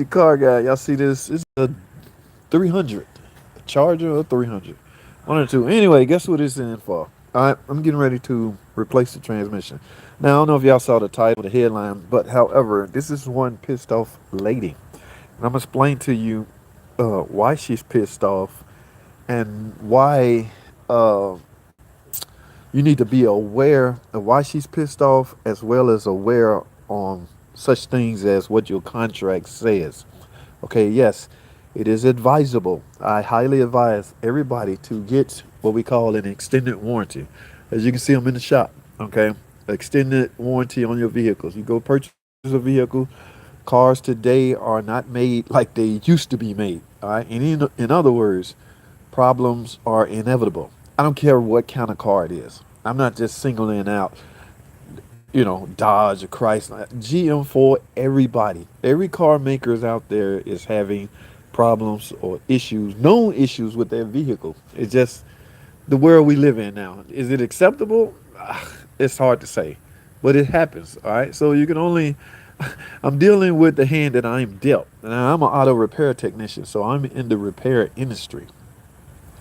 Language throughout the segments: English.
car guy. Y'all see this? It's a 300, a Charger or 300, one or two. Anyway, guess what it's in for? All right, I'm getting ready to replace the transmission. Now I don't know if y'all saw the title, the headline, but however, this is one pissed off lady, and I'm gonna explain to you why she's pissed off and why uh, you need to be aware of why she's pissed off, as well as aware on such things as what your contract says. Okay, yes, it is advisable. I highly advise everybody to get what we call an extended warranty. As you can see, I'm in the shop. Okay, extended warranty on your vehicles. You go purchase a vehicle. Cars today are not made like they used to be made. All right, and in other words, problems are inevitable. I don't care what kind of car it is. I'm not just singling out, Dodge or Chrysler. GM for everybody. Every car makers out there is having problems or issues, known issues with their vehicle. It's just the world we live in now. Is it acceptable? It's hard to say, but it happens. All right. So you can only. I'm dealing with the hand that I'm dealt, and I'm an auto repair technician, so I'm in the repair industry.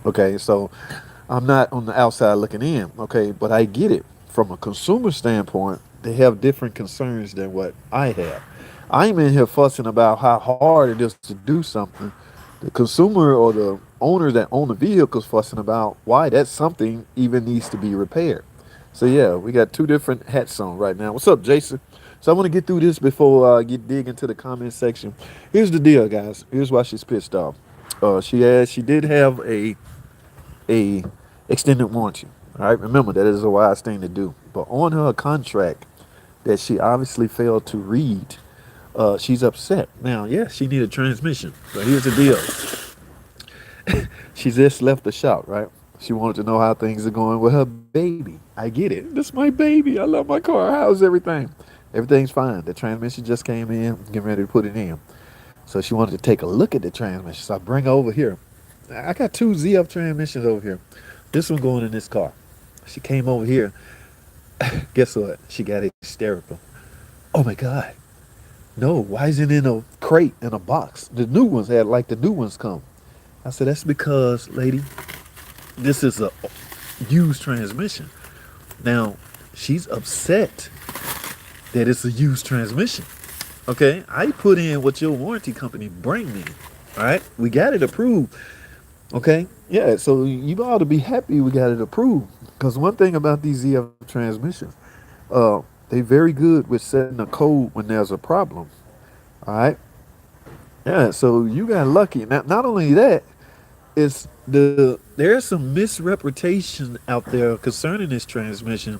Okay, so I'm not on the outside looking in. Okay, but I get it from a consumer standpoint. They have different concerns than what I have. I'm in here fussing about how hard it is to do something. The consumer or the owner that own the vehicles fussing about why that something even needs to be repaired. So yeah, we got two different hats on right now. What's up, Jason? So I want to get through this before I get dig into the comment section. Here's the deal, guys. Here's why she's pissed off. She did have a extended warranty. All right, remember that is a wise thing to do. But on her contract that she obviously failed to read, she's upset. Now, yeah, she needed a transmission. But here's the deal. She just left the shop, right? She wanted to know how things are going with her baby. I get it. This is my baby. I love my car. How's everything? Everything's fine. The transmission just came in. Getting ready to put it in. So she wanted to take a look at the transmission. So I bring her over here. I got two ZF transmissions over here. This one going in this car. She came over here. Guess what? She got hysterical. Oh my God. No, why is it in a crate in a box? The new ones had like the new ones come. I said, that's because, lady, this is a used transmission. Now, she's upset that it's a used transmission. Okay, I put in what your warranty company bring me. All right, we got it approved. Okay, yeah, so you ought to be happy we got it approved. Because one thing about these ZF transmissions, they very good with setting a code when there's a problem. All right, yeah, so you got lucky. Now, not only that, there's some misrepresentation out there concerning this transmission,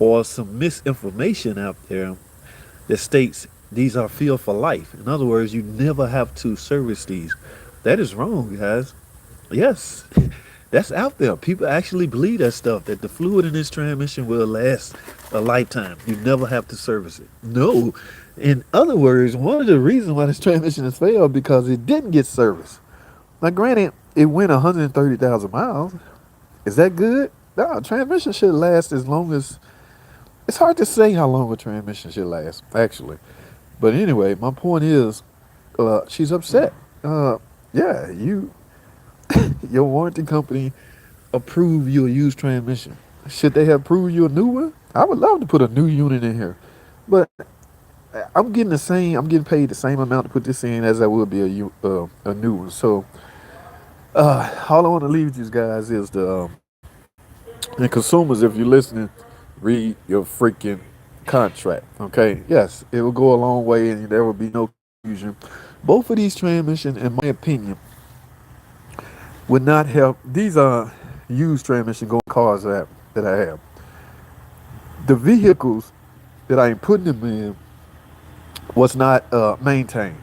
or some misinformation out there that states these are field for life. In other words, you never have to service these. That is wrong, guys. Yes, that's out there. People actually believe that stuff, that the fluid in this transmission will last a lifetime. You never have to service it. No. In other words, one of the reasons why this transmission has failed because it didn't get serviced. Now, granted, it went 130,000 miles. Is that good? No, transmission should last as long as. It's hard to say how long a transmission should last, actually. But anyway, my point is, she's upset. Yeah, your warranty company approved you a used transmission. Should they have approved you a new one? I would love to put a new unit in here, but I'm getting the same. I'm getting paid the same amount to put this in as I would be a new one. So, all I want to leave with you guys is and consumers, if you're listening, read your freaking contract. Okay, yes, it will go a long way, and there will be no confusion. Both of these transmissions, in my opinion, would not help. These are used transmission going cars that I have. The vehicles that I am putting them in was not maintained.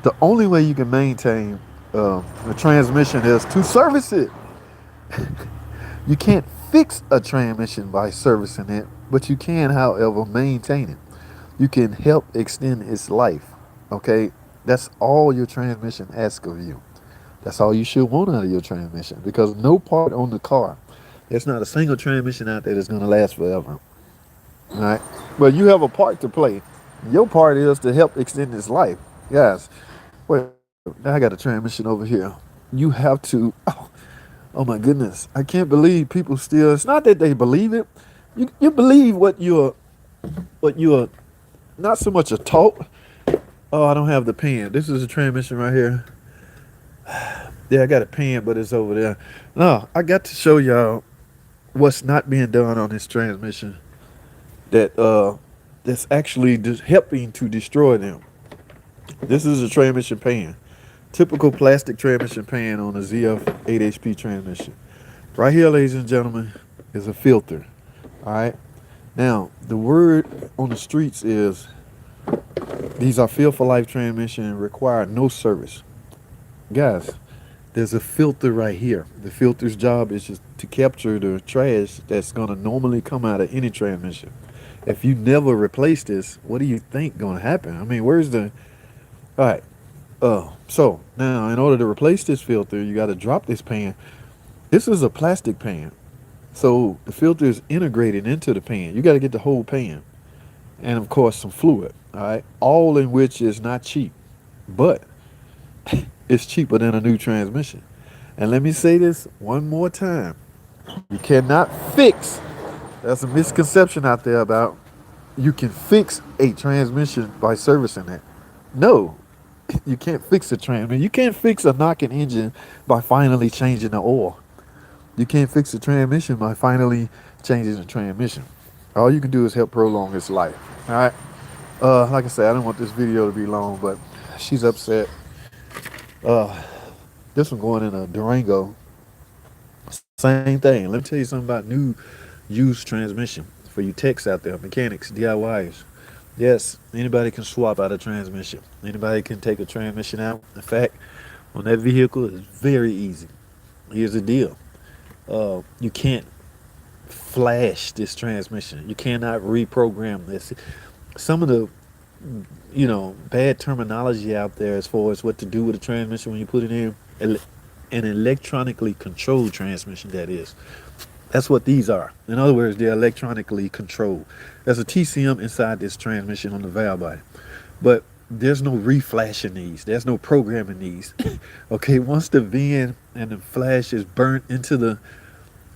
The only way you can maintain the transmission is to service it. You can't fix a transmission by servicing it, but you can, however, maintain it. You can help extend its life. Okay, that's all your transmission asks of you. That's all you should want out of your transmission, because no part on the car, there's not a single transmission out there that's going to last forever. All right, but you have a part to play. Your part is to help extend its life. Guys, wait, now I got a transmission over here. You have to. Oh my goodness, I can't believe people still. It's not that they believe it. You believe what you're not so much a taught. Oh, I don't have the pen. This is a transmission right here. Yeah, I got a pen, but it's over there. No, I got to show y'all what's not being done on this transmission that that's actually just helping to destroy them. This is a transmission pan. Typical plastic transmission pan on a ZF 8 HP transmission. Right here, ladies and gentlemen, is a filter. All right. Now, the word on the streets is these are field for life transmission and require no service. Guys, there's a filter right here. The filter's job is just to capture the trash that's going to normally come out of any transmission. If you never replace this, what do you think going to happen? I mean, where's the... All right. So now in order to replace this filter, you got to drop this pan. This is a plastic pan. So the filter is integrated into the pan. You got to get the whole pan. And of course some fluid. All right. All in which is not cheap. But it's cheaper than a new transmission. And let me say this one more time. You cannot fix. There's a misconception out there about you can fix a transmission by servicing it. No, you can't fix a transmission. You can't fix a knocking engine by finally changing the oil. You can't fix a transmission by finally changing the transmission. All you can do is help prolong its life. All right. Like I said, I don't want this video to be long, but she's upset. Uh, this one going in a Durango. Same thing. Let me tell you something about new used transmission for you techs out there, mechanics, DIYers. Yes, anybody can swap out a transmission. Anybody can take a transmission out. In fact, on that vehicle, it's very easy. Here's the deal. You can't flash this transmission. You cannot reprogram this. Some of the, bad terminology out there as far as what to do with a transmission when you put it in, an electronically controlled transmission, that is. That's what these are. In other words, they're electronically controlled. There's a TCM inside this transmission on the valve body. But there's no reflashing these. There's no programming these. Okay, once the VIN and the flash is burnt into the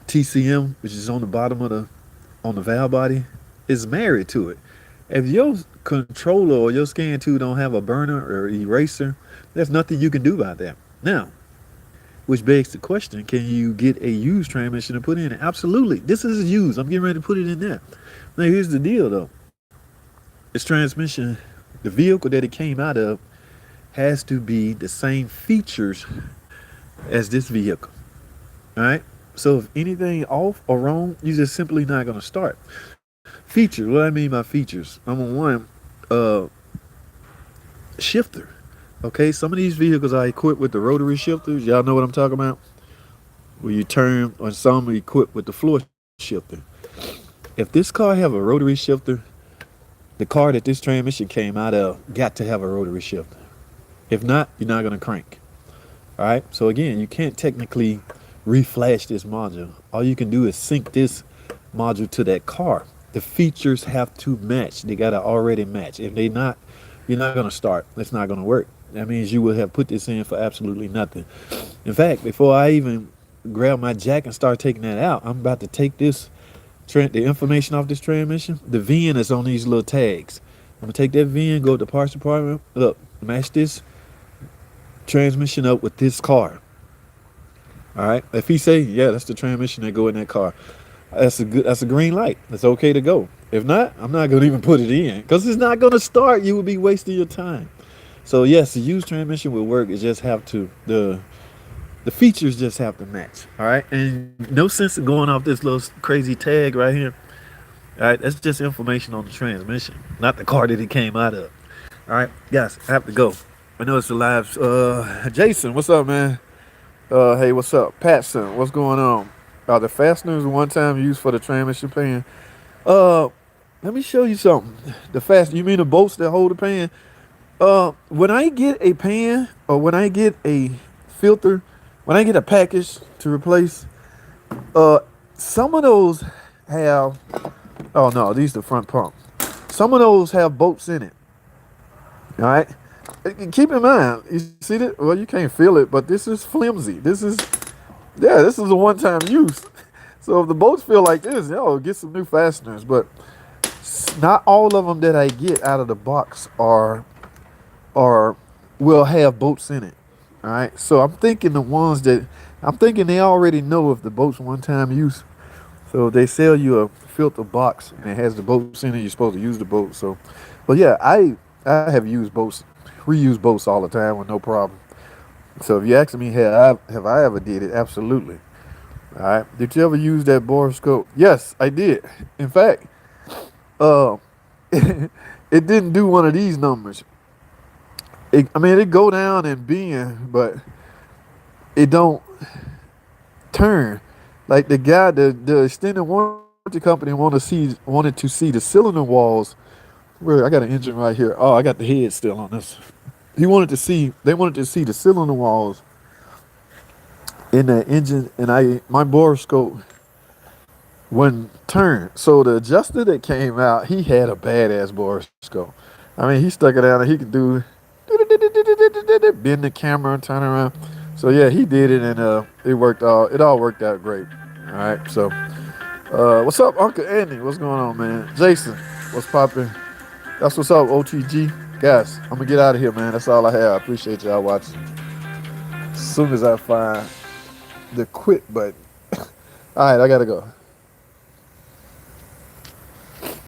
TCM, which is on the bottom of the valve body, is married to it. If your controller or your scan tool don't have a burner or eraser, there's nothing you can do about that. Now, which begs the question, can you get a used transmission to put in it? Absolutely. This is used. I'm getting ready to put it in there. Now, here's the deal, though. This transmission, the vehicle that it came out of, has to be the same features as this vehicle. All right? So if anything off or wrong, you're just simply not going to start. Features, what I mean by features. Number one, shifter. Okay, some of these vehicles are equipped with the rotary shifters. Y'all know what I'm talking about? Where you turn, or some are equipped with the floor shifter. If this car have a rotary shifter, the car that this transmission came out of got to have a rotary shifter. If not, you're not going to crank. All right, so again, you can't technically reflash this module. All you can do is sync this module to that car. The features have to match. They got to already match. If they not, you're not going to start. It's not going to work. That means you would have put this in for absolutely nothing. In fact, before I even grab my jack and start taking that out, I'm about to take this, the information off this transmission. The VIN is on these little tags. I'm going to take that VIN, go to the parts department. Look, match this transmission up with this car. All right. If he say, yeah, that's the transmission that go in that car, that's a green light. That's okay to go. If not, I'm not going to even put it in because it's not going to start. You would be wasting your time. So yes, the used transmission will work. It just have to, the features just have to match. All right. And no sense in going off this little crazy tag right here. All right. That's just information on the transmission, not the car that it came out of. All right, guys, I have to go. I know it's a live. Jason, what's up, man? Hey, what's up? Patson, what's going on? Are the fasteners one time used for the transmission pan? Let me show you something. The fastener, you mean the bolts that hold the pan? When I get a pan or when I get a filter, when I get a package to replace, some of those have, these are the front pump. Some of those have bolts in it. All right. Keep in mind, you see that? Well, you can't feel it, but this is flimsy. This is a one-time use. So if the bolts feel like this, get some new fasteners. But not all of them that I get out of the box are will have bolts in it. All right. So I'm thinking they already know if the bolt's one-time use. So they sell you a filter box and it has the bolts in it. You're supposed to use the bolt. So, but yeah, I have used bolts, reused bolts all the time with no problem. So if you ask me, have I ever did it? Absolutely. All right. Did you ever use that borescope? Yes, I did. In fact, uh, it didn't do one of these numbers. I mean, it go down and bend, but it don't turn. Like the extended warranty company wanted to see the cylinder walls. Where I got an engine right here. Oh, I got the head still on this. They wanted to see the cylinder walls in that engine, and my borescope wouldn't turn. So the adjuster that came out, he had a badass borescope. I mean, he stuck it out and he could do bend the camera and turn around. So yeah, he did it, and it all worked out great. All right, so what's up, Uncle Andy? What's going on, man? Jason, what's popping? That's what's up, OTG. Guys, I'm gonna get out of here, man. That's all I have. I appreciate y'all watching. As soon as I find the quit button. All right, I gotta go.